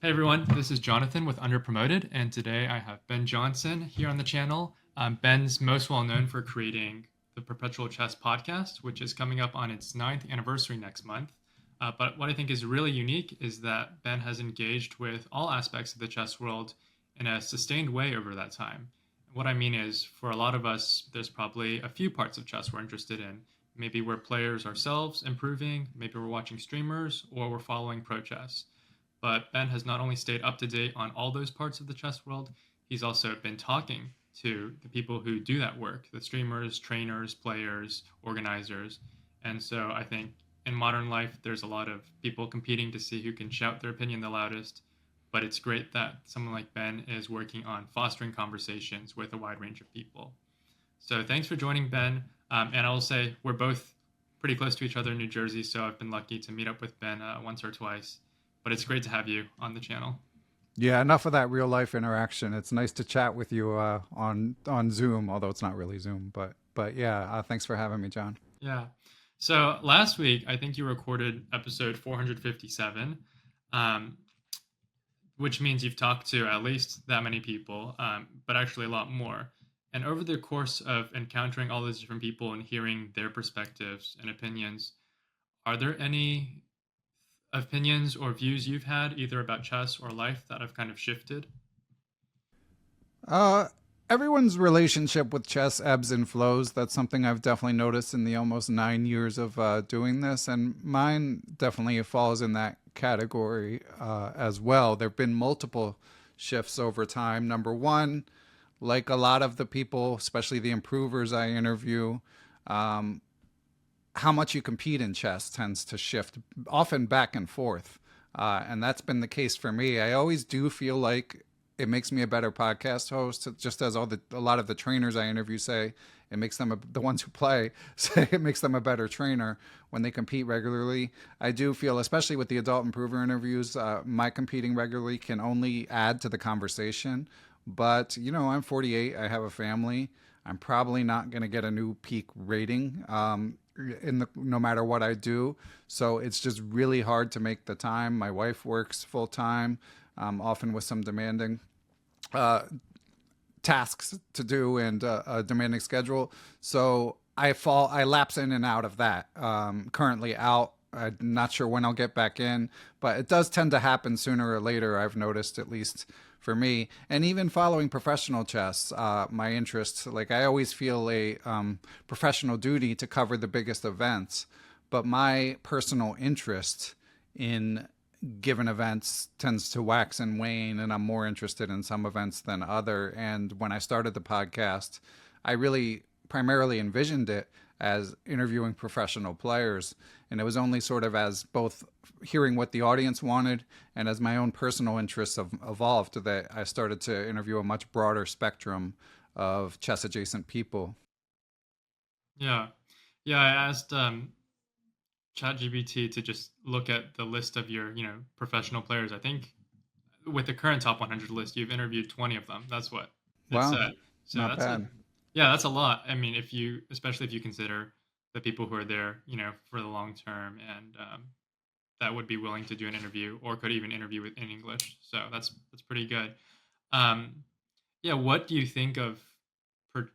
Hey everyone, this is Jonathan with Underpromoted, and today I have Ben Johnson here on the channel. Ben's most well known for creating the Perpetual Chess podcast, which is coming up on its ninth anniversary next month. But what I think is really unique is that Ben has engaged with all aspects of the chess world in a sustained way over that time. What I mean is, for a lot of us, there's probably a few parts of chess we're interested in. Maybe we're players ourselves improving, maybe we're watching streamers, or we're following pro chess. But Ben has not only stayed up to date on all those parts of the chess world, he's also been talking to the people who do that work, the streamers, trainers, players, organizers. And so I think in modern life, there's a lot of people competing to see who can shout their opinion the loudest. But it's great that someone like Ben is working on fostering conversations with a wide range of people. So thanks for joining, Ben. And I will say we're both pretty close to each other in New Jersey, so I've been lucky to meet up with Ben once or twice. But it's great to have you on the channel. Yeah, enough of that real life interaction. It's nice to chat with you on Zoom, although it's not really Zoom. But yeah, thanks for having me, John. Yeah. So last week, I think you recorded episode 457, um, which means you've talked to at least that many people, but actually a lot more. And over the course of encountering all those different people and hearing their perspectives and opinions, are there any opinions or views you've had either about chess or life that have kind of shifted? Uh, Everyone's relationship with chess ebbs and flows. That's something I've definitely noticed in the almost 9 years of doing this, and mine definitely falls in that category as well. There have been multiple shifts over time. Number one, like a lot of the people, especially the improvers I interview, um, how much you compete in chess tends to shift often back and forth. And that's been the case for me. I always do feel like it makes me a better podcast host, just as a lot of the trainers I interview say it makes them the ones who play say it makes them a better trainer when they compete regularly. I do feel, especially with the adult improver interviews, my competing regularly can only add to the conversation. But I'm 48. I have a family. I'm probably not going to get a new peak rating no matter what I do. So it's just really hard to make the time. My wife works full time, often with some demanding uh, tasks to do and a demanding schedule. So I lapse in and out of that. Currently out. I'm not sure when I'll get back in, but it does tend to happen sooner or later. I've noticed, at least for me. And even following professional chess, my interests, like I always feel a professional duty to cover the biggest events, but my personal interest in given events tends to wax and wane, and I'm more interested in some events than other. And when I started the podcast, I really primarily envisioned it as interviewing professional players. And it was only sort of as both hearing what the audience wanted and as my own personal interests have evolved that I started to interview a much broader spectrum of chess adjacent people. Yeah. Yeah, I asked ChatGPT to just look at the list of your, professional players. I think with the current top 100 list, you've interviewed 20 of them. That's what it Wow, said. So not that's bad. yeah, that's a lot. I mean, especially if you consider the people who are there, for the long term and that would be willing to do an interview or could even interview in English. So that's pretty good. Um, yeah, what do you think of per,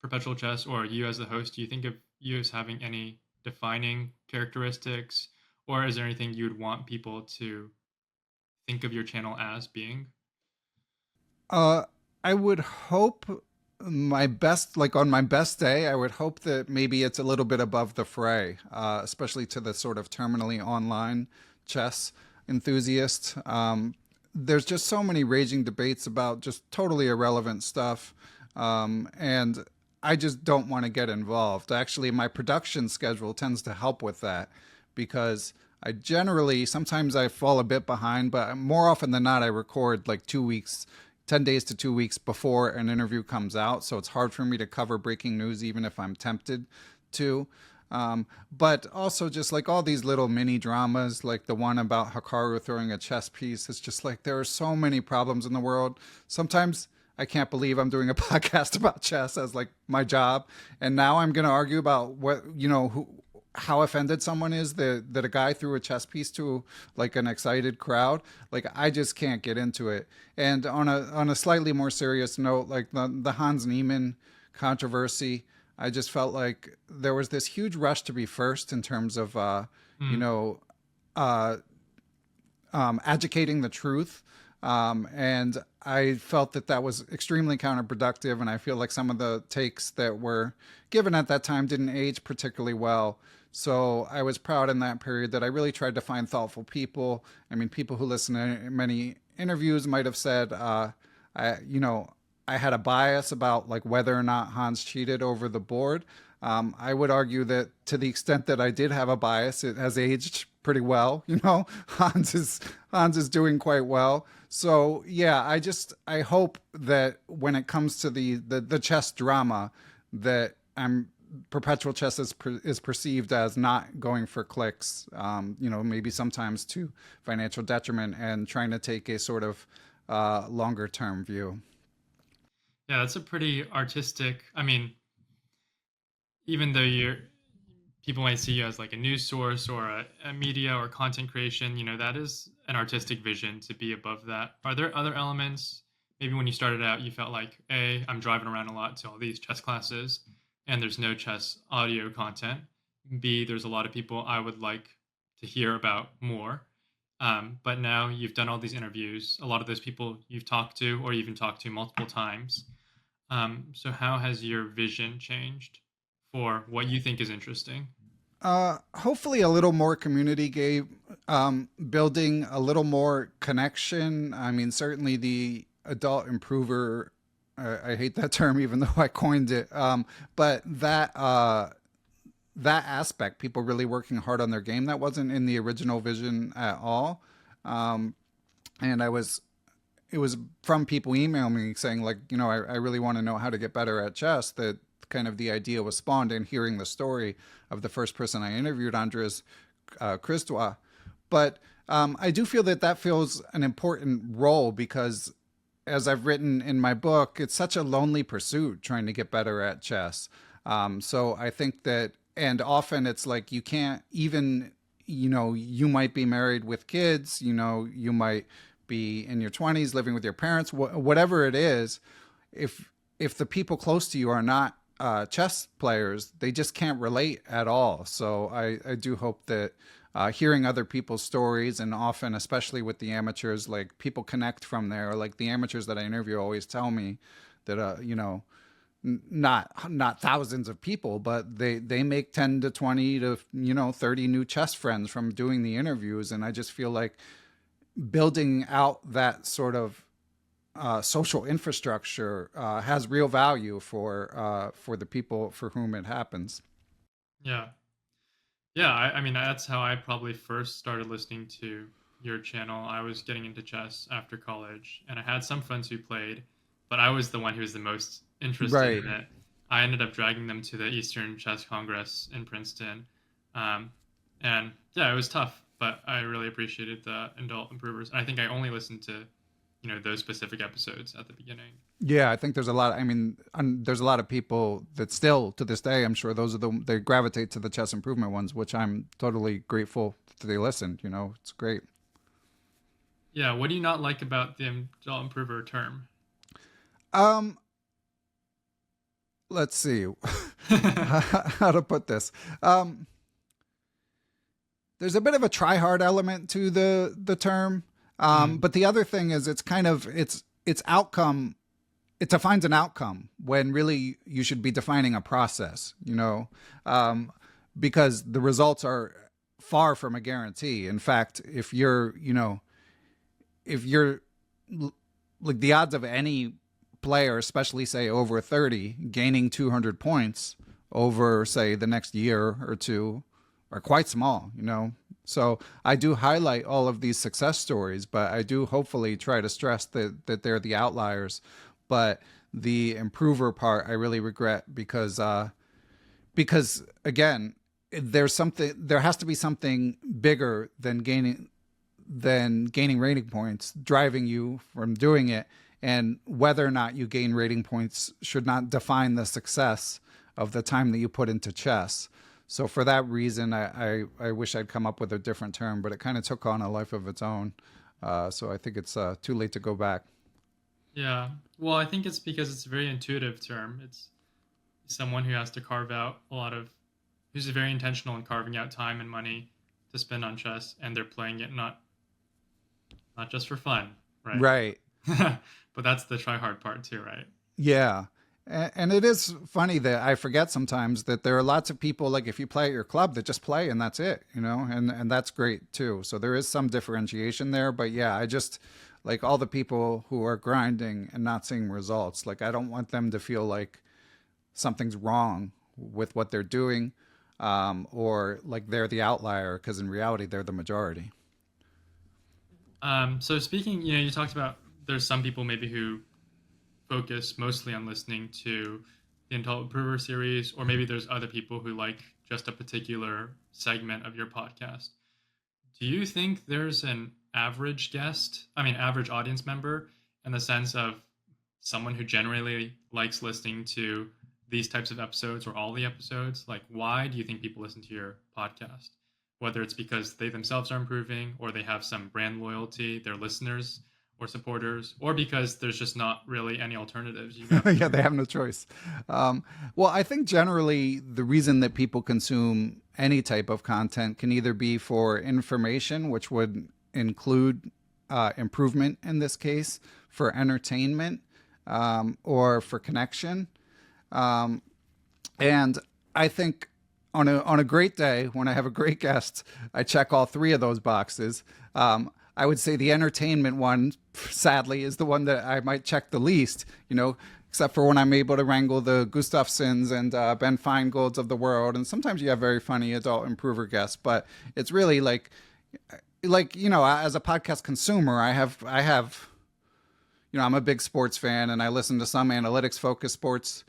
Perpetual Chess, or you as the host? Do you think of you as having any defining characteristics, or is there anything you'd want people to think of your channel as being? Uh, I would hope my best, like on my best day, I would hope that maybe it's a little bit above the fray, especially to the sort of terminally online chess enthusiast. There's just so many raging debates about just totally irrelevant stuff. And I just don't want to get involved. Actually, my production schedule tends to help with that because I generally, sometimes I fall a bit behind, but more often than not, I record like 2 weeks, 10 days to 2 weeks before an interview comes out. So it's hard for me to cover breaking news, even if I'm tempted to. But also just like all these little mini dramas, like the one about Hikaru throwing a chess piece. It's just like there are so many problems in the world. Sometimes I can't believe I'm doing a podcast about chess as like my job, and now I'm going to argue about how offended someone is that a guy threw a chess piece to like an excited crowd. Like I just can't get into it. And on a slightly more serious note, like the Hans Niemann controversy, I just felt like there was this huge rush to be first in terms of you Mm. know uh, educating the truth. And I felt that that was extremely counterproductive. And I feel like some of the takes that were given at that time didn't age particularly well. So I was proud in that period that I really tried to find thoughtful people. I mean, people who listen to many interviews might have said, you know, I had a bias about like whether or not Hans cheated over the board. I would argue that to the extent that I did have a bias, it has aged pretty well. You know, Hans is doing quite well. So yeah, I hope that when it comes to the chess drama, that I'm perpetual chess is perceived as not going for clicks. You know, maybe sometimes to financial detriment, and trying to take a sort of longer term view. Yeah, that's a pretty artistic. I mean, even though you're people might see you as like a news source or a media or content creation, that is an artistic vision to be above that. Are there other elements? Maybe when you started out, you felt like, A, I'm driving around a lot to all these chess classes and there's no chess audio content. B, there's a lot of people I would like to hear about more. But now you've done all these interviews, a lot of those people you've talked to or even talked to multiple times. So how has your vision changed for what you think is interesting? Hopefully a little more community game, building a little more connection. I mean, certainly the adult improver. I hate that term, even though I coined it. But that aspect, people really working hard on their game, that wasn't in the original vision at all. Um, and it was from people emailing me saying like, you know, I really want to know how to get better at chess. That kind of the idea was spawned in hearing the story of the first person I interviewed, Andres Christois. But I do feel that that feels an important role because, as I've written in my book, it's such a lonely pursuit trying to get better at chess. So I think that, and often it's like you can't even, you know, you might be married with kids, you know, you might be in your 20s living with your parents, whatever it is. If the people close to you are not chess players, they just can't relate at all. So I do hope that hearing other people's stories, and often, especially with the amateurs, like people connect from there. Like the amateurs that I interview always tell me that, you know, not thousands of people, but they make 10 to 20 to, you know, 30 new chess friends from doing the interviews. And I just feel like building out that sort of social infrastructure has real value for the people for whom it happens. Yeah. Yeah, I mean, that's how I probably first started listening to your channel. I was getting into chess after college, and I had some friends who played, but I was the one who was the most interested Right. in it. I ended up dragging them to the Eastern Chess Congress in Princeton. Um, and yeah, it was tough, but I really appreciated the adult improvers. And I think I only listened to, those specific episodes at the beginning. Yeah, I think there's a lot. I mean, there's a lot of people that still, to this day, I'm sure those are they gravitate to the chess improvement ones, which I'm totally grateful that they listened. You know, it's great. Yeah, what do you not like about the adult improver term? Um, let's see how to put this. Um, there's a bit of a try hard element to the term, Mm, but the other thing is it's kind of it's outcome. It defines an outcome when really you should be defining a process. You know, because the results are far from a guarantee. In fact, if you're, you know, if you're like the odds of any player, especially say over 30, gaining 200 points over say the next year or two are quite small, you know. So I do highlight all of these success stories, but I do hopefully try to stress that they're the outliers. But the improver part I really regret because again, there has to be something bigger than gaining rating points driving you from doing it, and whether or not you gain rating points should not define the success of the time that you put into chess. So for that reason, I wish I'd come up with a different term, but it kind of took on a life of its own. So I think it's too late to go back. Yeah. Well, I think it's because it's a very intuitive term. It's someone who has to carve out a lot of, who's very intentional in carving out time and money to spend on chess, and they're playing it not just for fun, right? Right. But that's the try hard part too, right? Yeah. And it is funny that I forget sometimes that there are lots of people, like if you play at your club, that just play and that's it, and that's great too. So there is some differentiation there. But yeah, I just like all the people who are grinding and not seeing results. Like I don't want them to feel like something's wrong with what they're doing, or like they're the outlier, because in reality, they're the majority. So speaking, you talked about there's some people maybe who focus mostly on listening to the Intel Improver series, or maybe there's other people who like just a particular segment of your podcast. Do you think there's an average guest, I mean, average audience member, in the sense of someone who generally likes listening to these types of episodes or all the episodes? Like, why do you think people listen to your podcast? Whether it's because they themselves are improving, or they have some brand loyalty, their listeners or supporters, or because there's just not really any alternatives. You have Yeah, they to. have no choice. Well, I think generally the reason that people consume any type of content can either be for information, which would include improvement in this case, for entertainment, or for connection. Um, and I think on a great day, when I have a great guest, I check all three of those boxes. I would say the entertainment one, sadly, is the one that I might check the least. Except for when I'm able to wrangle the Gustafsons and Ben Feingolds of the world, and sometimes you have very funny adult improver guests. But it's really like as a podcast consumer, I'm a big sports fan, and I listen to some analytics focused sports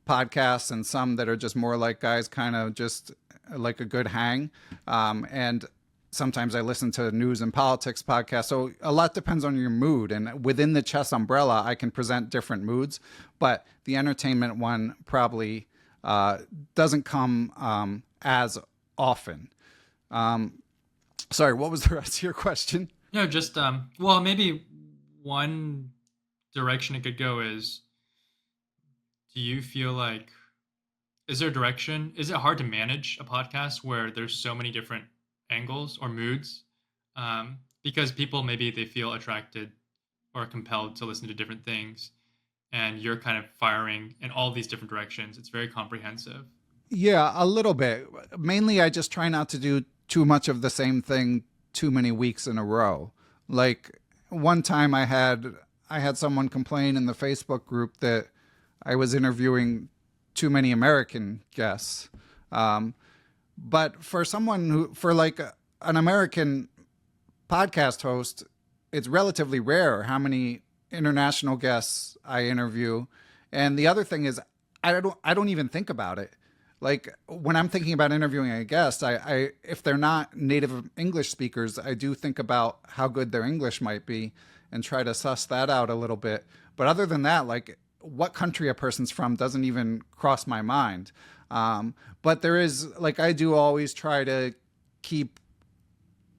podcasts and some that are just more like guys kind of just like a good hang. And sometimes I listen to news and politics podcasts. So a lot depends on your mood. And within the chess umbrella, I can present different moods. But the entertainment one probably doesn't come as often. Sorry, what was the rest of your question? No, just well, maybe one direction it could go is, do you feel like, is there a direction? Is it hard to manage a podcast where there's so many different angles or moods? Because people, maybe they feel attracted or compelled to listen to different things, and you're kind of firing in all these different directions. It's very comprehensive. Yeah, a little bit. Mainly, I just try not to do too much of the same thing too many weeks in a row. Like one time, I had someone complain in the Facebook group that I was interviewing too many American guests. But for like an American podcast host, it's relatively rare how many international guests I interview. And the other thing is, I don't even think about it. Like when I'm thinking about interviewing a guest, I if they're not native English speakers, I do think about how good their English might be and try to suss that out a little bit. But other than that, like what country a person's from doesn't even cross my mind. But there is, like, keep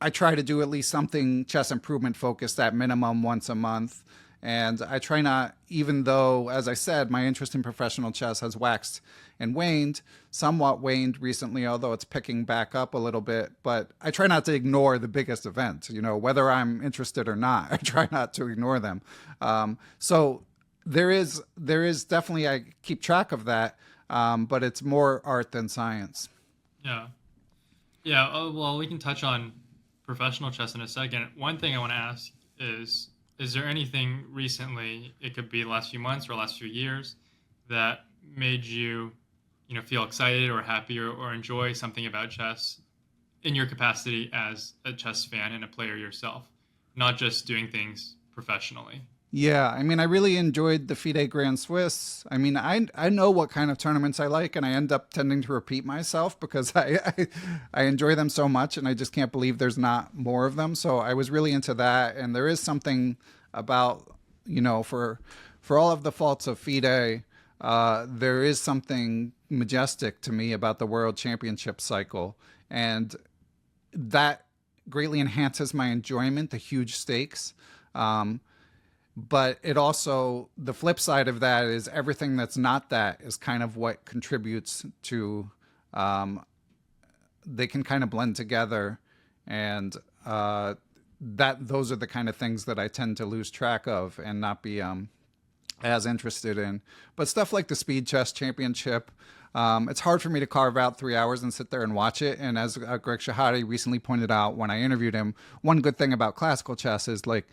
I try to do at least something chess improvement focused at minimum once a month. And I try not, even though, as I said, my interest in professional chess has waxed and waned, somewhat waned recently, although it's picking back up a little bit. But I try not to ignore the biggest events, whether I'm interested or not. I try not to ignore them. So there is definitely, I keep track of that, but it's more art than science. Yeah. Yeah. Oh, well, we can touch on professional chess in a second. One thing I want to ask is there anything recently, it could be the last few months or last few years, that made you, feel excited or happy or enjoy something about chess in your capacity as a chess fan and a player yourself, not just doing things professionally? Yeah, I mean, I really enjoyed the FIDE Grand Swiss. I mean, I know what kind of tournaments I like, and I end up tending to repeat myself because I enjoy them so much, and I just can't believe there's not more of them. So I was really into that, and there is something about, for all of the faults of FIDE, there is something majestic to me about the World Championship cycle, and that greatly enhances my enjoyment. The huge stakes. Um, but it also, the flip side of that is everything that's not that is kind of what contributes to, um, they can kind of blend together, and that those are the kind of things that I tend to lose track of and not be as interested in. But stuff like the Speed Chess Championship, it's hard for me to carve out 3 hours and sit there and watch it. And as Greg Shahade recently pointed out when I interviewed him, one good thing about classical chess is like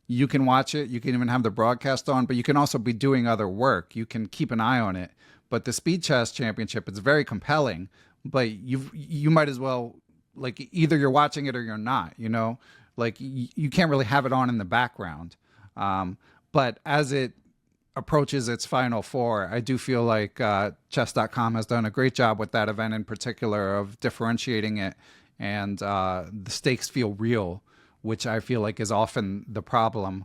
you can watch it, you can even have the broadcast on, but you can also be doing other work. You can keep an eye on it. But the Speed Chess Championship, it's very compelling, but you might as well, like, either you're watching it or you're not. Like you can't really have it on in the background. But as it approaches its final four, I do feel like chess.com has done a great job with that event in particular of differentiating it, and the stakes feel real, which I feel like is often the problem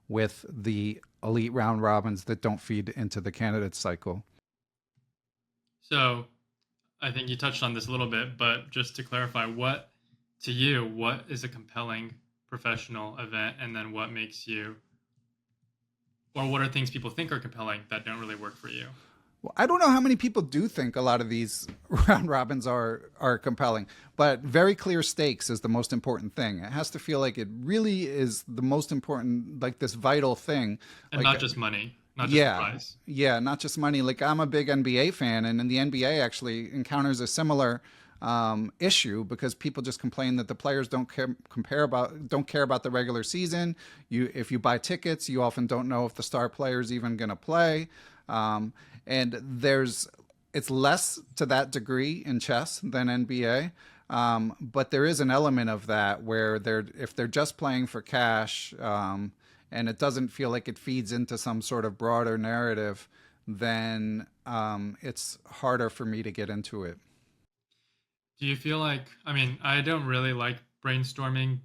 with the elite round robins that don't feed into the candidate cycle. So I think you touched on this a little bit, but just to clarify, to you, what is a compelling professional event, and then what makes you, or what are things people think are compelling that don't really work for you? Well, I don't know how many people do think a lot of these round robins are compelling, but very clear stakes is the most important thing. It has to feel like it really is the most important, like this vital thing. And like not just money, not just yeah, prize. yeah, not just money. Like I'm a big NBA fan, and the NBA actually encounters a similar issue because people just complain that the players don't care about the regular season. If you buy tickets, you often don't know if the star player is even going to play. And it's less to that degree in chess than NBA. But there is an element of that where if they're just playing for cash, and it doesn't feel like it feeds into some sort of broader narrative, then it's harder for me to get into it. Do you feel like, I mean, I don't really like brainstorming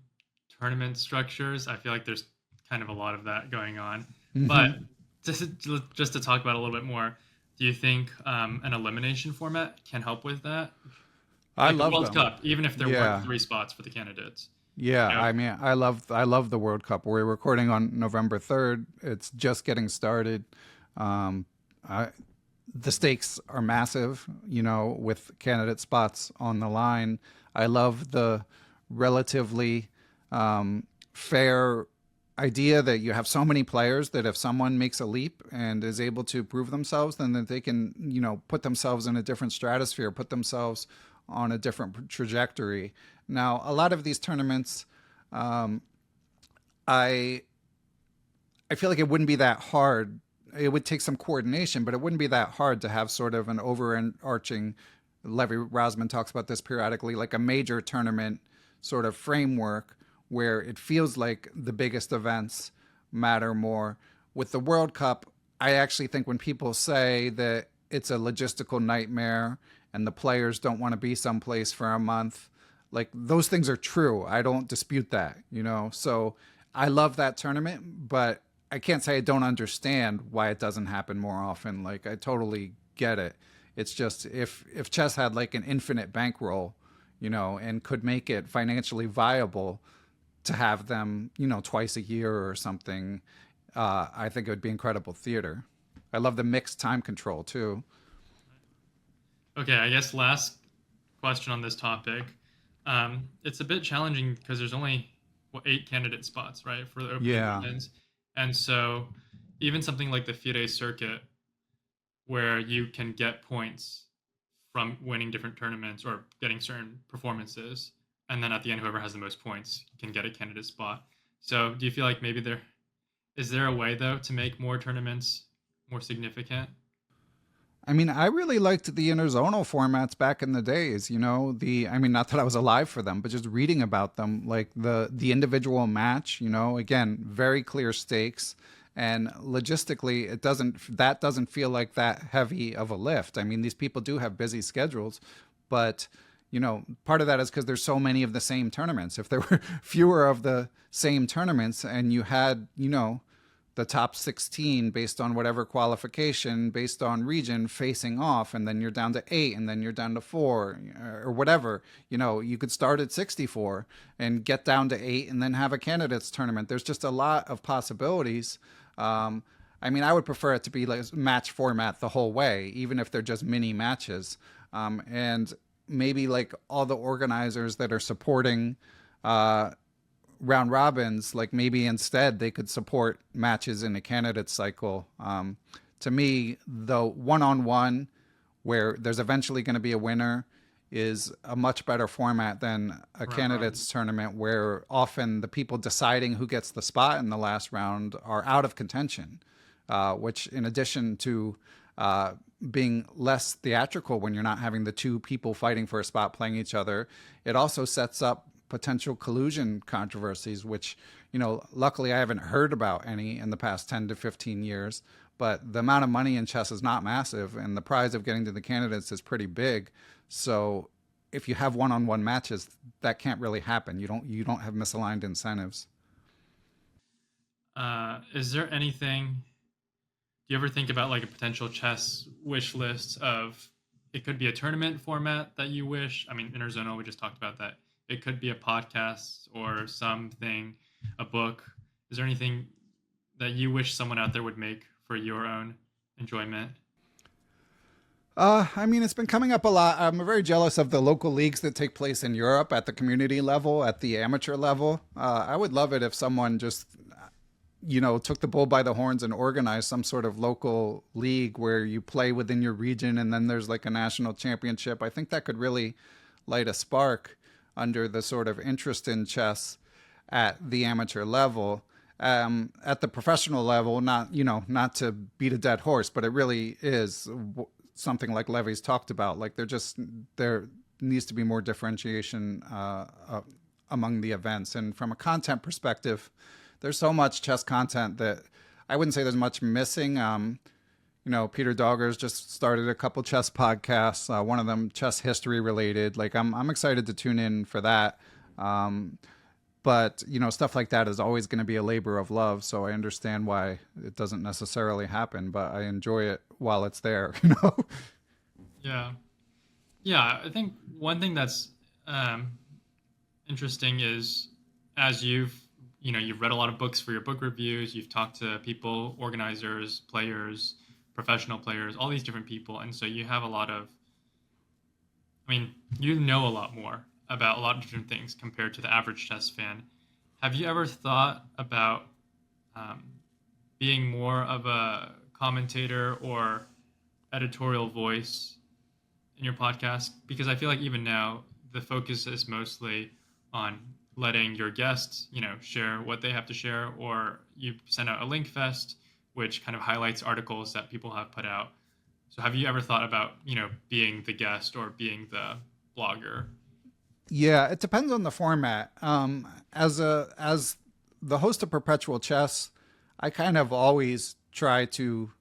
tournament structures. I feel like there's kind of a lot of that going on. But Mm-hmm. just to talk about it a little bit more, do you think an elimination format can help with that? I Like the love World them. Cup, even if there weren't Yeah. three spots for the candidates. Yeah, You know, I mean, I love the World Cup. We're recording on November 3rd. It's just getting started. Um, I, the stakes are massive, with candidate spots on the line. I love the relatively fair idea that you have so many players that if someone makes a leap and is able to prove themselves, then that they can, put themselves in a different stratosphere, put themselves on a different trajectory. Now, a lot of these tournaments, um, I I feel like it wouldn't be that hard. It would take some coordination, but it wouldn't be that hard to have sort of an overarching. Levy Rosman talks about this periodically, like a major tournament sort of framework where it feels like the biggest events matter more. With the World Cup, I actually think when people say that it's a logistical nightmare and the players don't want to be someplace for a month, like those things are true. I don't dispute that. So I love that tournament, but I can't say I don't understand why it doesn't happen more often. Like I totally get it. It's just if chess had like an infinite bankroll, and could make it financially viable to have them, twice a year or something, I think it would be incredible theater. I love the mixed time control too. okay, I guess last question on this topic. It's a bit challenging because there's only eight candidate spots, right, for the opening Yeah. weekends, and so even something like the FIDE circuit, where you can get points from winning different tournaments or getting certain performances, and then at the end, whoever has the most points can get a candidate spot. So, do you feel like maybe there a way though to make more tournaments more significant? I mean, I really liked the interzonal formats back in the days, I mean, not that I was alive for them, but just reading about them, like the individual match, again, very clear stakes. And logistically, that doesn't feel like that heavy of a lift. I mean, these people do have busy schedules, but part of that is because there's so many of the same tournaments. If there were fewer of the same tournaments and you had, the top 16 based on whatever qualification, based on region, facing off, and then you're down to 8, and then you're down to 4, or whatever. You could start at 64 and get down to 8 and then have a candidates tournament. There's just a lot of possibilities. I mean, I would prefer it to be like match format the whole way, even if they're just mini matches. And maybe like all the organizers that are supporting round robins, like maybe instead they could support matches in a candidate cycle. To me, the one-on-one where there's eventually going to be a winner is a much better format than a candidates tournament where often the people deciding who gets the spot in the last round are out of contention, which in addition to being less theatrical when you're not having the two people fighting for a spot playing each other, it also sets up potential collusion controversies, which, luckily I haven't heard about any in the past 10 to 15 years, but the amount of money in chess is not massive and the prize of getting to the candidates is pretty big. So if you have one-on-one matches, that can't really happen. You don't have misaligned incentives. Is there anything? Do you ever think about like a potential chess wish list of it could be a tournament format that you wish? I mean, Interzonal, we just talked about that. It could be a podcast or something, a book. Is there anything that you wish someone out there would make for your own enjoyment? I mean, it's been coming up a lot. I'm very jealous of the local leagues that take place in Europe at the community level, at the amateur level. I would love it if someone just, took the bull by the horns and organized some sort of local league where you play within your region and then there's like a national championship. I think that could really light a spark under the sort of interest in chess at the amateur level. At the professional level, not to beat a dead horse, but it really is something like Levy's talked about. Like there needs to be more differentiation among the events. And from a content perspective, there's so much chess content that I wouldn't say there's much missing. Peter Dogger's just started a couple chess podcasts. One of them chess history related. Like I'm excited to tune in for that. But stuff like that is always going to be a labor of love. So I understand why it doesn't necessarily happen, but I enjoy it while it's there. Yeah, yeah. I think one thing that's interesting is as you've read a lot of books for your book reviews. You've talked to people, organizers, players, professional players, all these different people, and so you have a lot of. I mean, you know a lot more about a lot of different things compared to the average chess fan. Have you ever thought about being more of a commentator or editorial voice in your podcast? Because I feel like even now the focus is mostly on letting your guests, share what they have to share, or you send out a link fest, which kind of highlights articles that people have put out. So have you ever thought about, being the guest or being the blogger? Yeah, it depends on the format. As the host of Perpetual Chess, I kind of always try to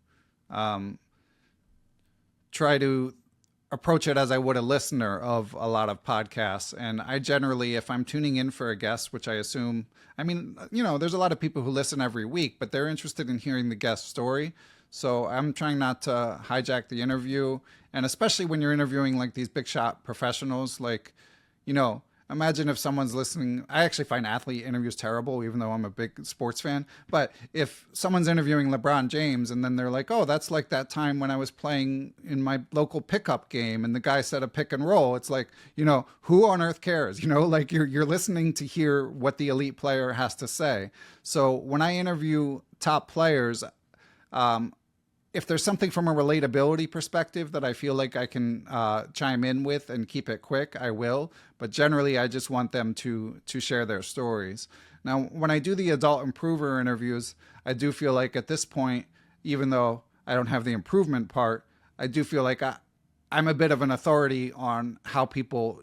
approach it as I would a listener of a lot of podcasts. And I generally, if I'm tuning in for a guest, which I assume, I mean, there's a lot of people who listen every week, but they're interested in hearing the guest story. So I'm trying not to hijack the interview. And especially when you're interviewing like these big shot professionals, like, imagine if someone's listening. I actually find athlete interviews terrible, even though I'm a big sports fan. But if someone's interviewing LeBron James and then they're like, oh, that's like that time when I was playing in my local pickup game and the guy said a pick and roll. It's like, who on earth cares? Like you're listening to hear what the elite player has to say. So when I interview top players, if there's something from a relatability perspective that I feel like I can chime in with and keep it quick, I will. But generally, I just want them to share their stories. Now, when I do the adult improver interviews, I do feel like at this point, even though I don't have the improvement part, I do feel like I'm a bit of an authority on how people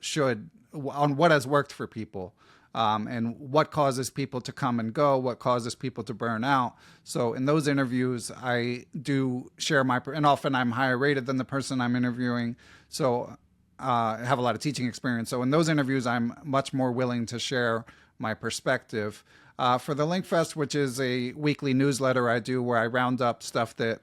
on what has worked for people. And what causes people to come and go, what causes people to burn out. So in those interviews, I do share and often I'm higher rated than the person I'm interviewing. So I have a lot of teaching experience. So in those interviews, I'm much more willing to share my perspective. For the Link Fest, which is a weekly newsletter I do where I round up stuff that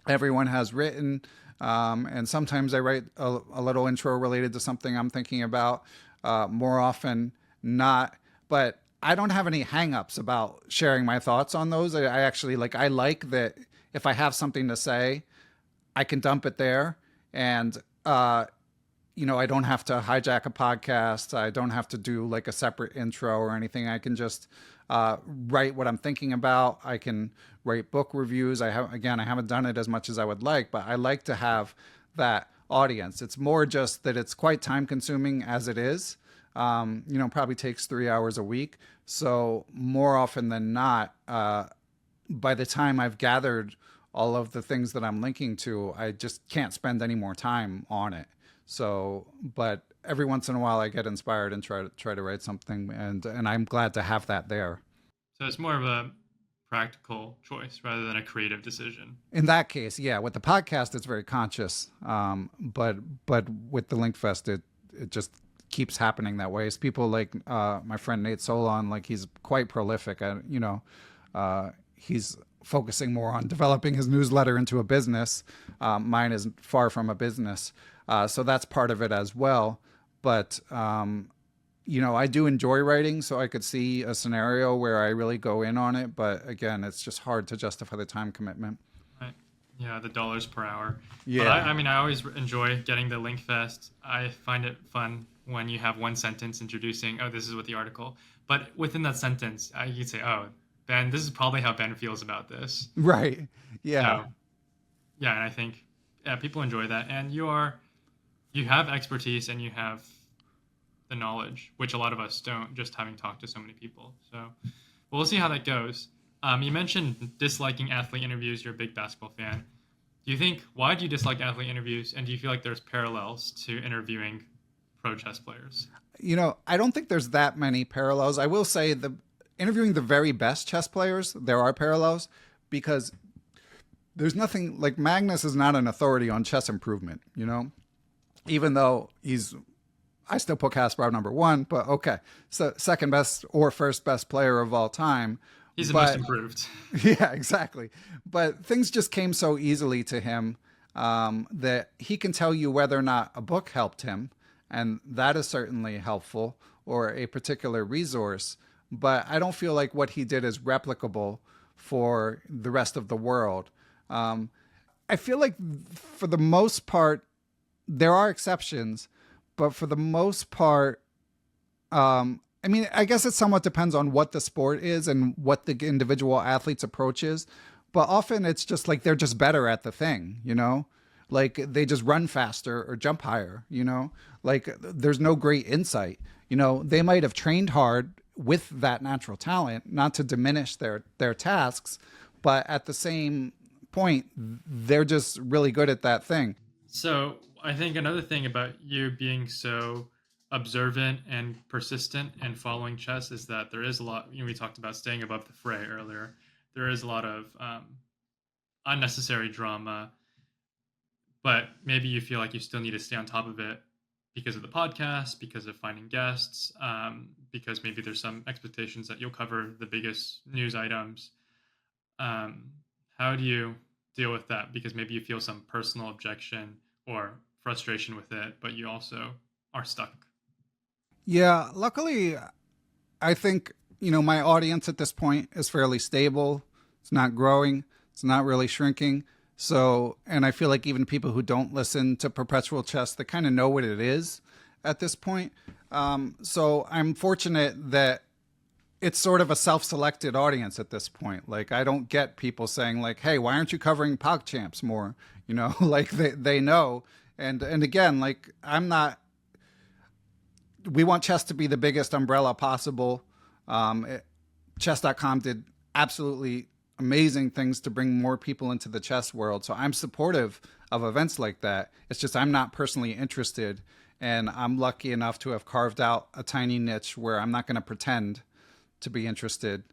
everyone has written. And sometimes I write a little intro related to something I'm thinking about, more often not. But I don't have any hangups about sharing my thoughts on those. I actually I like that if I have something to say, I can dump it there. And, I don't have to hijack a podcast. I don't have to do like a separate intro or anything. I can just write what I'm thinking about. I can write book reviews. I haven't done it as much as I would like, but I like to have that audience. It's more just that it's quite time consuming as it is. Probably takes 3 hours a week. So more often than not, by the time I've gathered all of the things that I'm linking to, I just can't spend any more time on it. So, but every once in a while I get inspired and try to write something, and I'm glad to have that there. So it's more of a practical choice rather than a creative decision. In that case, yeah, with the podcast it's very conscious. But with the Link Fest it just keeps happening that way. It's people like my friend Nate Solon, like he's quite prolific. He's focusing more on developing his newsletter into a business. Mine is far from a business. So that's part of it as well. But, I do enjoy writing, so I could see a scenario where I really go in on it. But again, it's just hard to justify the time commitment. Right. Yeah, the dollars per hour. Yeah. But I always enjoy getting the Link Fest. I find it fun when you have one sentence introducing, oh, this is what the article. But within that sentence, you could say, oh, Ben, this is probably how Ben feels about this. Right. Yeah. So, yeah, and I think people enjoy that. And you have expertise and you have the knowledge, which a lot of us don't, just having talked to so many people. So we'll see how that goes. You mentioned disliking athlete interviews. You're a big basketball fan. Why do you dislike athlete interviews? And do you feel like there's parallels to interviewing pro chess players? I don't think there's that many parallels. I will say interviewing the very best chess players, there are parallels, because there's nothing like Magnus is not an authority on chess improvement, even though I still put Kasparov number one, but okay. So second best or first best player of all time. He's the most improved. Yeah, exactly. But things just came so easily to him that he can tell you whether or not a book helped him. And that is certainly helpful, or a particular resource. But I don't feel like what he did is replicable for the rest of the world. I feel like for the most part, there are exceptions, but for the most part, I guess it somewhat depends on what the sport is and what the individual athlete's approach is. But often it's just like they're just better at the thing, like they just run faster or jump higher, like there's no great insight. They might have trained hard with that natural talent, not to diminish their tasks, but at the same point, they're just really good at that thing. So I think another thing about you being so observant and persistent and following chess is that there is a lot, we talked about staying above the fray earlier. There is a lot of unnecessary drama, but maybe you feel like you still need to stay on top of it because of the podcast, because of finding guests, because maybe there's some expectations that you'll cover the biggest news items. How do you deal with that? Because maybe you feel some personal objection or frustration with it, but you also are stuck. Yeah, luckily, I think, my audience at this point is fairly stable. It's not growing. It's not really shrinking. So, and I feel like even people who don't listen to Perpetual Chess, they kind of know what it is at this point. So I'm fortunate that it's sort of a self-selected audience at this point. Like, I don't get people saying like, hey, why aren't you covering PogChamps more? Like they know. And again, like we want chess to be the biggest umbrella possible. Chess.com did absolutely amazing things to bring more people into the chess world. So I'm supportive of events like that. It's just I'm not personally interested, and I'm lucky enough to have carved out a tiny niche where I'm not going to pretend to be interested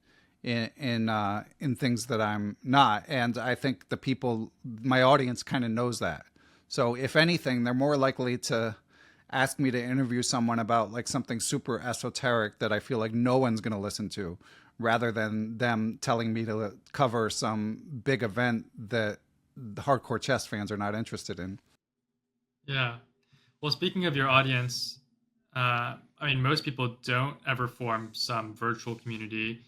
in things that I'm not. And I think my audience kind of knows that. So if anything, they're more likely to ask me to interview someone about like something super esoteric that I feel like no one's going to listen to, rather than them telling me to cover some big event that the hardcore chess fans are not interested in. Yeah. Well, speaking of your audience, I mean, most people don't ever form some virtual community,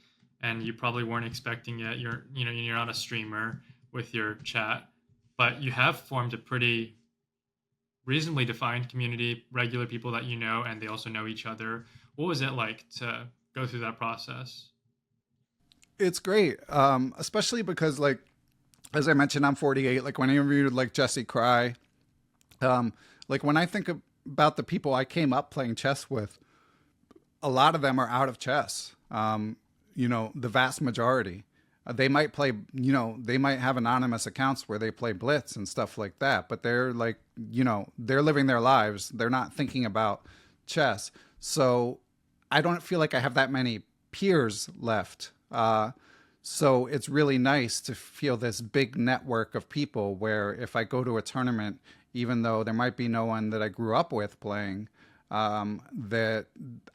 and you probably weren't expecting it. You're not a streamer with your chat, but you have formed a pretty reasonably defined community, regular people that you know, and they also know each other. What was it like to go through that process? It's great, especially because, like, as I mentioned, I'm 48. Like, when I interviewed like Jesse Cry, um, like when I think about the people I came up playing chess with, a lot of them are out of chess. The vast majority. They might play, they might have anonymous accounts where they play Blitz and stuff like that, but they're like, they're living their lives. They're not thinking about chess. So I don't feel like I have that many peers left. So it's really nice to feel this big network of people where if I go to a tournament, even though there might be no one that I grew up with playing, that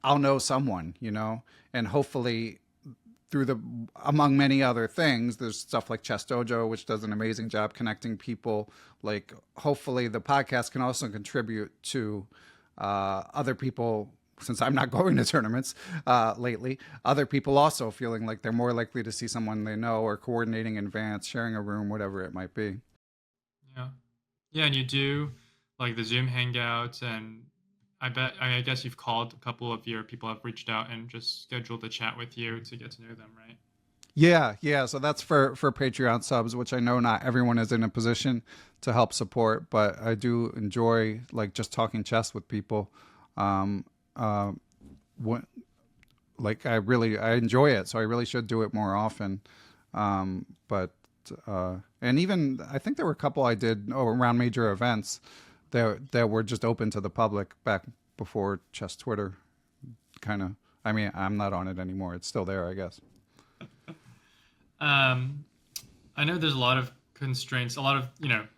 I'll know someone, and hopefully through the among many other things, there's stuff like Chess Dojo, which does an amazing job connecting people. Like hopefully the podcast can also contribute to other people. Since I'm not going to tournaments lately, other people also feeling like they're more likely to see someone they know or coordinating in advance, sharing a room, whatever it might be. Yeah. Yeah, and you do like the Zoom hangouts, and I guess you've called a couple of your people have reached out and just scheduled a chat with you to get to know them, right? Yeah, yeah. So that's for Patreon subs, which I know not everyone is in a position to help support, but I do enjoy like just talking chess with people. Um, uh, what, like I enjoy it, so I really should do it more often. But and even I think there were a couple I did around major events that were just open to the public back before Chess Twitter kind of. I mean, I'm not on it anymore. It's still there, I guess. Um, I know there's a lot of constraints, a lot of,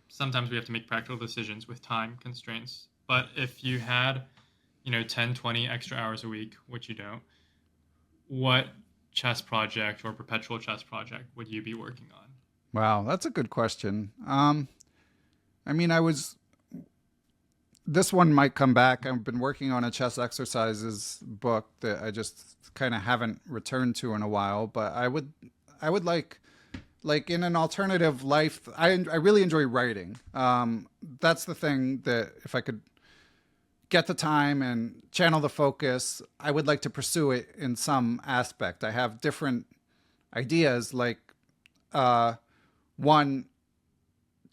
sometimes we have to make practical decisions with time constraints. But if you had, 10, 20 extra hours a week, which you don't, what chess project or perpetual chess project would you be working on? Wow, that's a good question. I mean, this one might come back. I've been working on a chess exercises book that I just kind of haven't returned to in a while, but I would like in an alternative life, I really enjoy writing. That's the thing that if I could get the time and channel the focus, I would like to pursue it in some aspect. I have different ideas, like uh, one,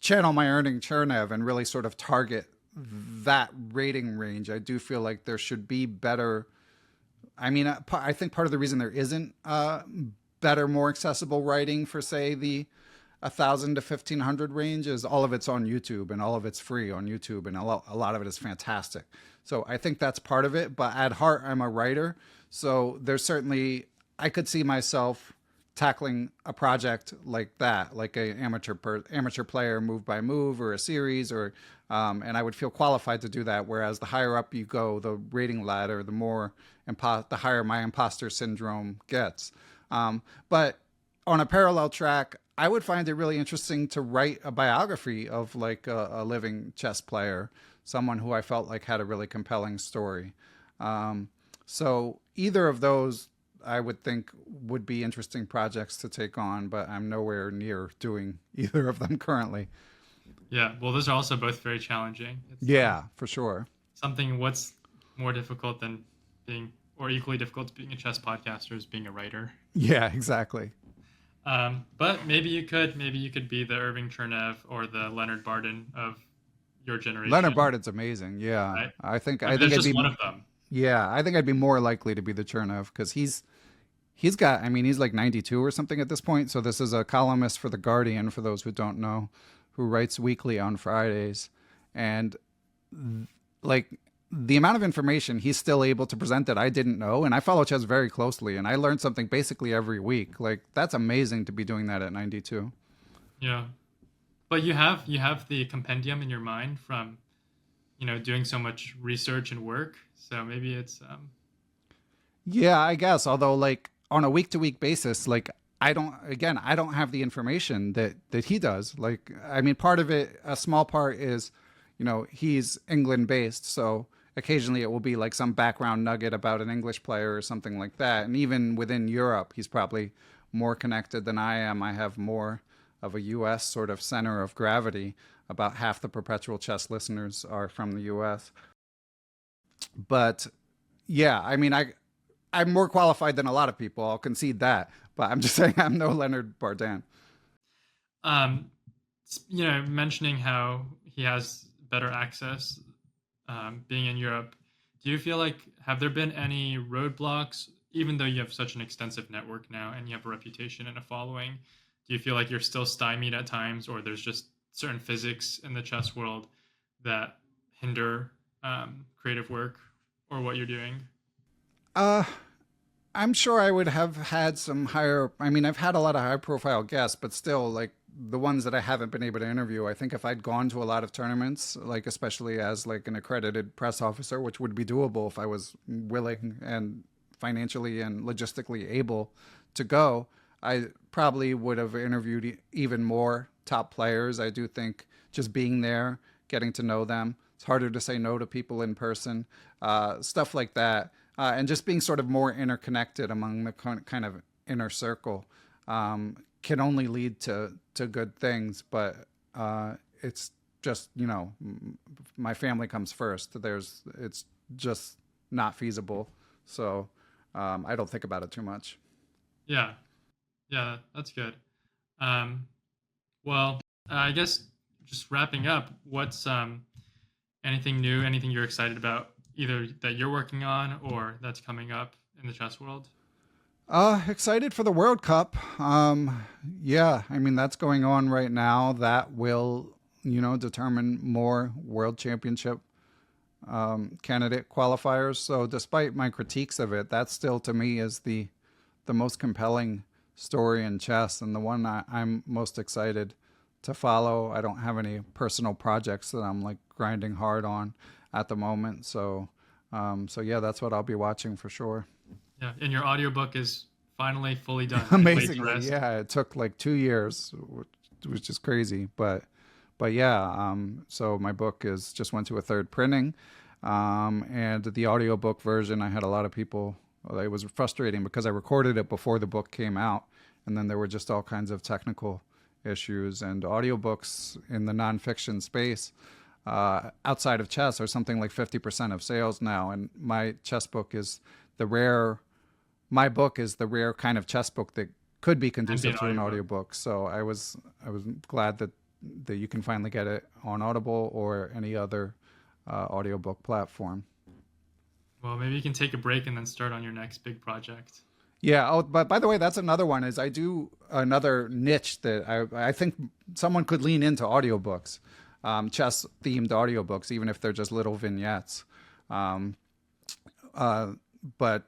channel my earning Chernev and really sort of target that rating range. I do feel like there should be better. I mean, I think part of the reason there isn't better, more accessible writing for, say, the 1,000 to 1,500 range is all of it's on YouTube and all of it's free on YouTube, and a lot of it is fantastic. So I think that's part of it. But at heart, I'm a writer, so there's certainly I could see myself tackling a project like that, like a amateur player move by move or a series, or and I would feel qualified to do that. Whereas the higher up you go, the rating ladder, the more the higher my imposter syndrome gets. But on a parallel track, I would find it really interesting to write a biography of like a living chess player, someone who I felt like had a really compelling story. Um, so either of those I would think would be interesting projects to take on, but I'm nowhere near doing either of them currently. Yeah, well, those are also both very challenging. It's Yeah, for sure. something what's more difficult than being, or equally difficult to being a chess podcaster is being a writer. Yeah, exactly. But maybe you could be the Irving Chernev or the Leonard Barden of your Leonard generation, Barton's amazing. Yeah, right? I think I mean, I think there's I'd just be. one of them. Yeah, I think I'd be more likely to be the Chernev because he's got. I mean, he's like 92 or something at this point. So this is a columnist for the Guardian, for those who don't know, who writes weekly on Fridays, and like the amount of information he's still able to present that I didn't know, and I follow chess very closely, and I learned something basically every week. Like that's amazing to be doing that at 92. Yeah, but you have the compendium in your mind from doing so much research and work. So maybe it's Yeah, I guess. Although, like, on a week to week basis, like I don't have the information that he does. Like, I mean, part of it, a small part is, he's England based. So occasionally it will be like some background nugget about an English player or something like that. And even within Europe, he's probably more connected than I am. I have more of a US sort of center of gravity. About half the Perpetual Chess listeners are from the US. But yeah, I mean, I'm more qualified than a lot of people. I'll concede that, but I'm just saying I'm no Leonard Bardan. Um, mentioning how he has better access, being in Europe, do you feel like have there been any roadblocks, even though you have such an extensive network now and you have a reputation and a following? Do you feel like you're still stymied at times, or there's just certain physics in the chess world that hinder creative work or what you're doing? Uh, I'm sure I would have had some higher. I mean, I've had a lot of high profile guests, but still, like the ones that I haven't been able to interview, I think if I'd gone to a lot of tournaments, like especially as like an accredited press officer, which would be doable if I was willing and financially and logistically able to go, I probably would have interviewed even more top players. I do think just being there, getting to know them, it's harder to say no to people in person, stuff like that, and just being sort of more interconnected among the kind of inner circle can only lead to good things. But it's just my family comes first. It's just not feasible. So I don't think about it too much. Yeah, yeah, that's good. Um, well, I guess just wrapping up, what's anything new, anything you're excited about, either that you're working on or that's coming up in the chess world? Excited for the World Cup. Yeah, I mean that's going on right now. That will, determine more World Championship candidate qualifiers. So despite my critiques of it, that still to me is the most compelling story in chess and the one I'm most excited to follow. I don't have any personal projects that I'm like grinding hard on at the moment. So yeah, that's what I'll be watching for sure. Yeah, and your audiobook is finally fully done and laid to Amazingly, rest. yeah, it took like 2 years, which is crazy. But yeah, so my book is just went to a third printing, and the audiobook version, I had a lot of people. Well, it was frustrating because I recorded it before the book came out, and then there were just all kinds of technical issues. And audiobooks in the nonfiction space, outside of chess, are something like 50% of sales now. And the rare my book is the rare kind of chess book that could be And be an conducive to an audiobook. audiobook. So I was glad that you can finally get it on Audible or any other audiobook platform. Well, maybe you can take a break and then start on your next big project. Yeah. Oh, but by the way, that's another one. Is I do another niche that I think someone could lean into audiobooks, chess themed audiobooks, even if they're just little vignettes. Um, uh, but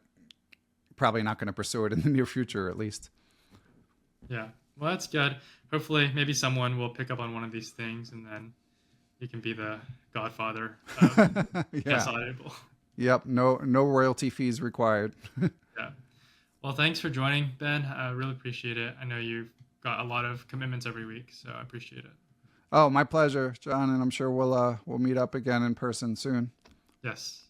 probably not going to pursue it in the near future, at least. Yeah. Well, that's good. Hopefully, maybe someone will pick up on one of these things, and then you can be the godfather of chess Yeah. audible. Yep. No royalty fees required. Yeah. Well, thanks for joining, Ben. I really appreciate it. I know you've got a lot of commitments every week, so I appreciate it. Oh, my pleasure, John, and I'm sure we'll meet up again in person soon. Yes.